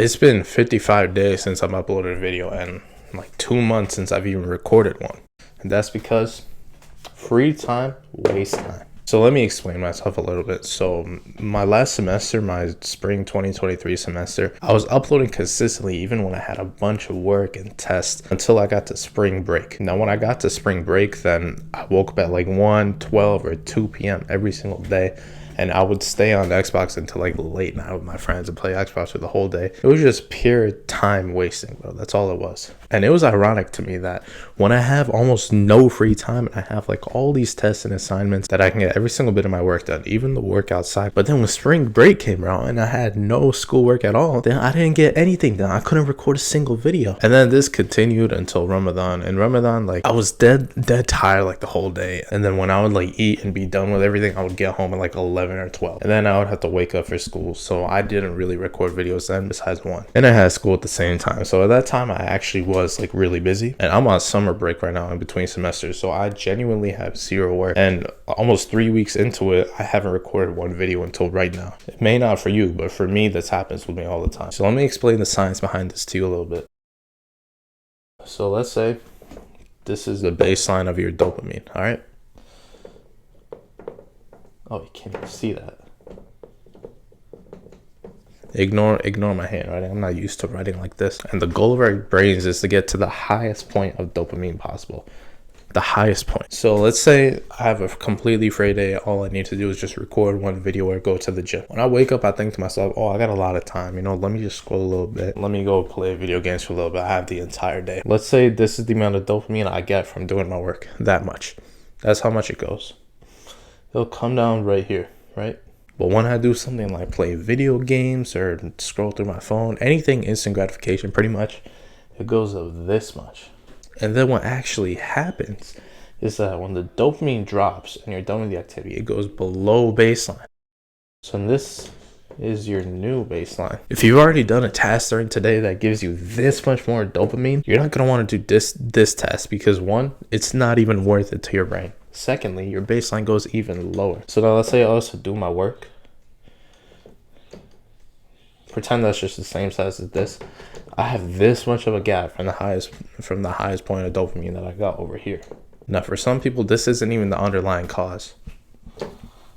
It's been 55 days since I've uploaded a video and like 2 months since I've even recorded one. And that's because free time wastes time. So let me explain myself a little bit. So my last semester, my spring 2023 semester, I was uploading consistently even when I had a bunch of work and tests until I got to spring break. Now when I got to spring break, then I woke up at like 1, 12, or 2 p.m. every single day. And I would stay on the Xbox until like late night with my friends and play Xbox for the whole day. It was just pure time wasting, bro. That's all it was. And it was ironic to me that when I have almost no free time and I have like all these tests and assignments that I can get every single bit of my work done, even the work outside. But then when spring break came around and I had no schoolwork at all, then I didn't get anything done. I couldn't record a single video. And then this continued until Ramadan. And Ramadan, like I was dead tired like the whole day. And then when I would like eat and be done with everything, I would get home at like 11 or 12. And then I would have to wake up for school. So I didn't really record videos then besides one. And I had school at the same time. So at that time I actually was like really busy. And I'm on summer break right now in between semesters. So I genuinely have zero work. And almost 3 weeks into it, I haven't recorded one video until right now. It may not for you, but for me, this happens with me all the time. So let me explain the science behind this to you a little bit. So let's say this is the baseline of your dopamine, all right? Oh, you can't even see that. Ignore my hand writing. I'm not used to writing like this. And the goal of our brains is to get to the highest point of dopamine possible. The highest point. So let's say I have a completely free day. All I need to do is just record one video or go to the gym. When I wake up, I think to myself, oh, I got a lot of time. Let me just scroll a little bit. Let me go play video games for a little bit. I have the entire day. Let's say this is the amount of dopamine I get from doing my work. That much. That's how much it goes. It'll come down right here, right? But when I do something like play video games or scroll through my phone, anything instant gratification, pretty much, it goes of this much. And then what actually happens is that when the dopamine drops and you're done with the activity, it goes below baseline. So this is your new baseline. If you've already done a task during today that gives you this much more dopamine, you're not going to want to do this task because one, it's not even worth it to your brain. Secondly, your baseline goes even lower. So now let's say I also do my work. Pretend that's just the same size as this. I have this much of a gap from the highest point of dopamine that I got over here. Now, for some people, this isn't even the underlying cause.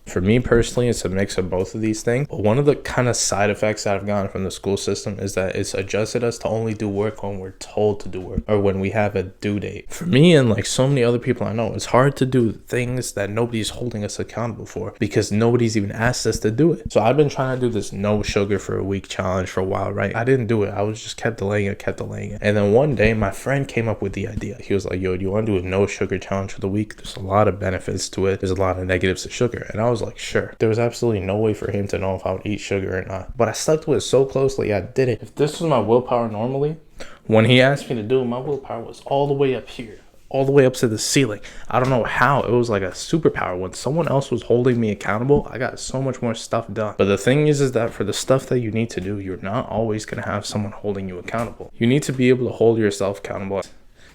For me personally, it's a mix of both of these things. But one of the kind of side effects that I've gotten from the school system is that it's adjusted us to only do work when we're told to do work or when we have a due date. For me and like so many other people I know, it's hard to do things that nobody's holding us accountable for because nobody's even asked us to do it. So I've been trying to do this no sugar for a week challenge for a while, right? I didn't do it. I was just kept delaying it. And then one day my friend came up with the idea. He was like, yo, do you want to do a no sugar challenge for the week? There's a lot of benefits to it. There's a lot of negatives to sugar. And I was like, sure. There was absolutely no way for him to know if I would eat sugar or not. But I stuck to it so closely, I did it. If this was my willpower normally, when he asked me to do it, my willpower was all the way up here, all the way up to the ceiling. I don't know how. It was like a superpower. When someone else was holding me accountable, I got so much more stuff done. But the thing is that for the stuff that you need to do, you're not always going to have someone holding you accountable. You need to be able to hold yourself accountable.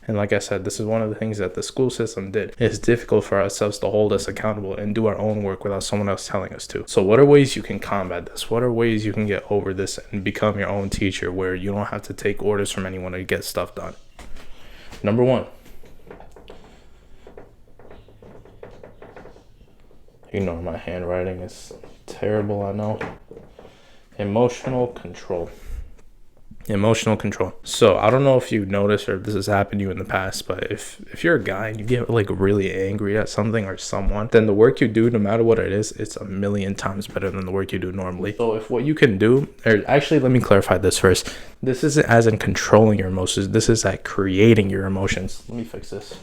And like I said, this is one of the things that the school system did. It's difficult for ourselves to hold us accountable and do our own work without someone else telling us to. So what are ways you can combat this? What are ways you can get over this and become your own teacher where you don't have to take orders from anyone to get stuff done? Number one. Ignore my handwriting. It's terrible, I know. Emotional control. Emotional control. So I don't know if you've noticed or if this has happened to you in the past, but if you're a guy and you get like really angry at something or someone, then the work you do, no matter what it is, it's a million times better than the work you do normally. So if what you can do, or actually let me clarify this first. This isn't as in controlling your emotions. This is at creating your emotions. Let me fix this.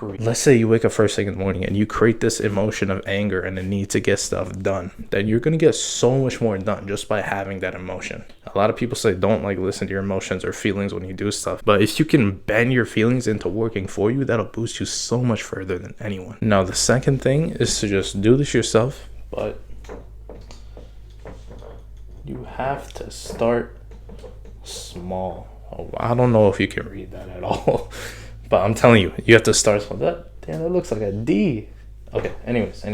Let's say you wake up first thing in the morning and you create this emotion of anger and the need to get stuff done, then you're going to get so much more done just by having that emotion. A lot of people say don't like listen to your emotions or feelings when you do stuff, but if you can bend your feelings into working for you, that'll boost you so much further than anyone. Now the second thing is to just do this yourself, but you have to start small. Oh, I don't know if you can read that at all. But I'm telling you, you have to start small. That looks like a D. Okay, anyways.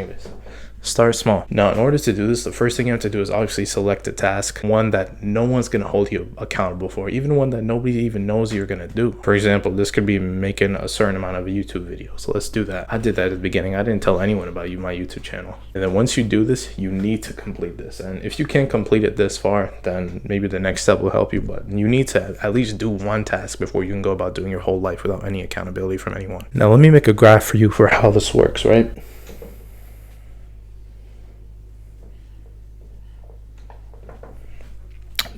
Start small. Now, in order to do this, the first thing you have to do is obviously select a task, one that no one's going to hold you accountable for, even one that nobody even knows you're going to do. For example, this could be making a certain amount of YouTube videos. So let's do that. I did that at the beginning. I didn't tell anyone about my YouTube channel. And then once you do this, you need to complete this. And if you can't complete it this far, then maybe the next step will help you. But you need to at least do one task before you can go about doing your whole life without any accountability from anyone. Now, let me make a graph for you for how this works, right?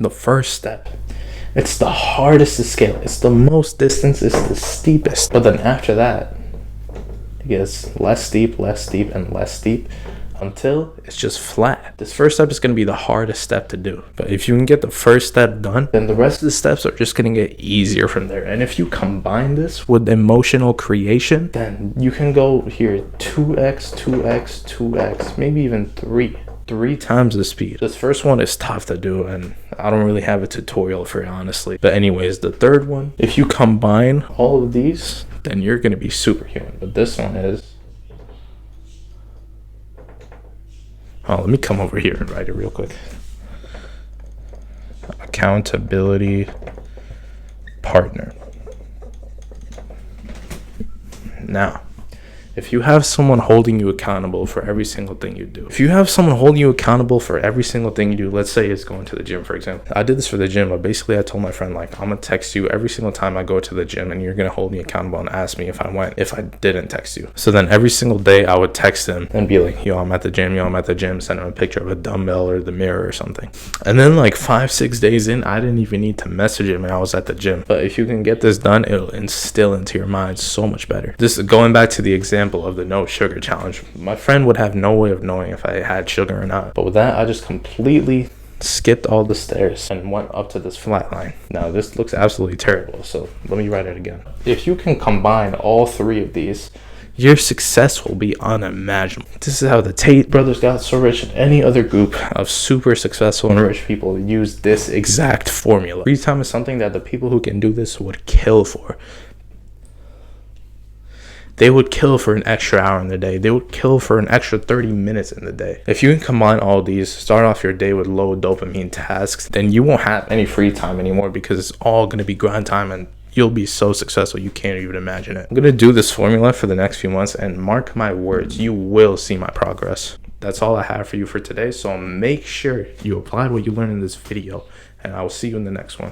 The first step, it's the hardest to scale. It's the most distance, it's the steepest. But then after that, it gets less steep, and less steep until it's just flat. This first step is going to be the hardest step to do. But if you can get the first step done, then the rest of the steps are just going to get easier from there. And if you combine this with emotional creation, then you can go here 2x, 2x, 2x, maybe even 3 times the speed. This first one is tough to do, and I don't really have a tutorial for it, honestly. But anyways, the third one, if you combine all of these, then you're going to be superhuman. But this one is... Oh, let me come over here and write it real quick. Accountability partner. Now, if you have someone holding you accountable for every single thing you do, let's say it's going to the gym, for example. I did this for the gym, but basically I told my friend, like, I'm gonna text you every single time I go to the gym, and you're gonna hold me accountable and ask me if I didn't text you. So then every single day I would text him and be like, yo, I'm at the gym, send him a picture of a dumbbell or the mirror or something. And then like 5-6 days in, I didn't even need to message him and I was at the gym. But if you can get this done, it'll instill into your mind so much better. This is going back to the example of the no sugar challenge. My friend would have no way of knowing if I had sugar or not. But with that, I just completely skipped all the stairs and went up to this flat line. Now, this looks absolutely terrible, so let me write it again. If you can combine all 3 of these, your success will be unimaginable. This is how the Tate brothers got so rich, and any other group of super successful and rich people use this exact formula. Free time is something that the people who can do this would kill for. They would kill for an extra hour in the day. They would kill for an extra 30 minutes in the day. If you can combine all these, start off your day with low dopamine tasks, then you won't have any free time anymore, because it's all going to be grind time, and you'll be so successful you can't even imagine it. I'm going to do this formula for the next few months, and mark my words, you will see my progress. That's all I have for you for today. So make sure you applied what you learned in this video, and I will see you in the next one.